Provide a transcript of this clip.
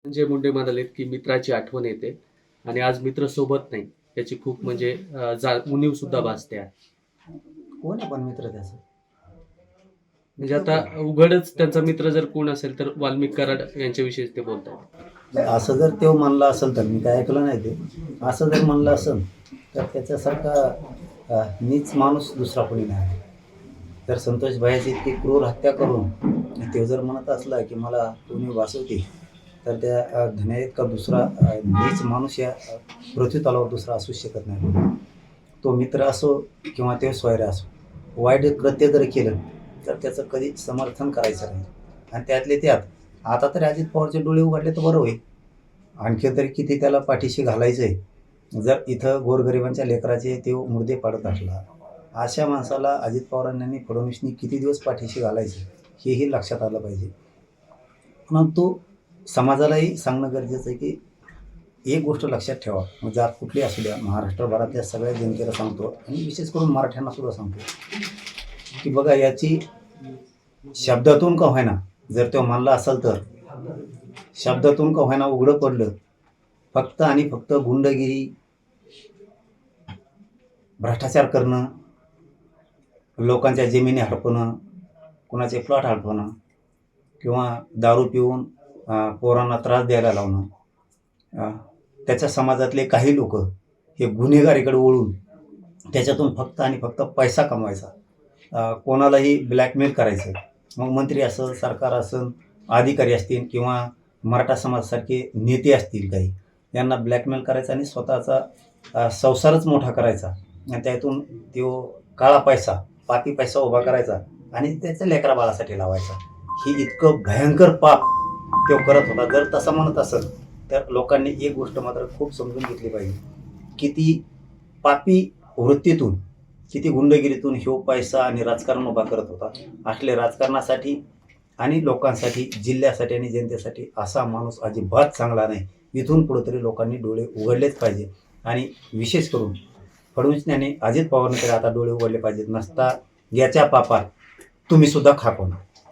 संजय मुंडे म्हणालेत की मित्राची आठवण येते आणि आज मित्र सोबत नाही याची खूप म्हणजे उणीव सुद्धा भासते आहे. कोण आहे पण मित्र त्याचा? म्हणजे आता उघडच त्यांचा मित्र जर कोण असेल तर वाल्मिक कराड यांच्याविषयीच ते बोलतात. असं जर तो म्हणला असेल तर मी काय ऐकलं नाही ते. असं जर म्हणलं असेल तर त्याच्यासारखा नीच माणूस दुसरा कोणी नाही. तर संतोष भाईची इतकी क्रूर हत्या करून तो जर म्हणत असला की मला कोणी वाचवते, तर त्या धन्या इतका दुसरा नीच माणूस या पृथ्वी तलावर दुसरा असू शकत नाही. तो मित्र असो किंवा ते स्वैर असो, वाईट कृत्य जर केलं तर त्याचं कधीच समर्थन करायचं नाही. आणि त्यातले त्यात आता तरी अजित पवारचे डोळे उघडले तर बरं होईल. आणखी तरी किती त्याला पाठीशी घालायचं आहे. जर इथं गोरगरिबांच्या लेकराचे ते मुर्दे पाडत असला, अशा माणसाला अजित पवारांनी फडणवीसनी किती दिवस पाठीशी घालायचं हेही लक्षात आलं पाहिजे. परंतु समाजालाही सांगणं गरजेचं आहे की एक गोष्ट लक्षात ठेवा, मग जात कुठली असू द्या, महाराष्ट्रभरातल्या सगळ्या जनतेला सांगतो आणि विशेष करून मराठ्यांना सुद्धा सांगतो की बघा, याची शब्दातून का होईना जर तो म्हणला असेल तर शब्दातून का होईना उघडं पडलं, फक्त आणि फक्त गुंडगिरी, भ्रष्टाचार करणं, लोकांच्या जमिनी हडपणं, कुणाचे प्लॉट हडपणं किंवा दारू पिऊन पोरांना त्रास द्यायला लावणं, त्याच्या समाजातले काही लोक हे गुन्हेगारीकडे वळून त्याच्यातून फक्त आणि फक्त पैसा कमवायचा, कोणालाही ब्लॅकमेल करायचं. मग मंत्री असेल, सरकार असेल, अधिकारी असतील किंवा मराठा समाजासारखे नेते असतील काही, यांना ब्लॅकमेल करायचा आणि स्वतःचा संसारच मोठा करायचा आणि त्यातून तो काळा पैसा, पापी पैसा उभा करायचा आणि त्याच्या लेकरा बाळासाठी लावायचा. ही इतकं भयंकर पाप तो करत होता. जर तसं म्हणत असेल तर लोकांनी एक गोष्ट मात्र खूप समजून घेतली पाहिजे, किती पापी वृत्तीतून, किती गुंडगिरीतून ह्यो पैसा आणि राजकारण उभा करत होता. असले राजकारणासाठी आणि लोकांसाठी, जिल्ह्यासाठी आणि जनतेसाठी असा माणूस अजिबात चांगला नाही. इथून पुढे तरी लोकांनी डोळे उघडलेच पाहिजे आणि विशेष करून फडणवीसने, अजित पवारने तरी आता डोळे उघडले पाहिजेत. नसता याच्या पापात तुम्ही सुद्धा खाको ना.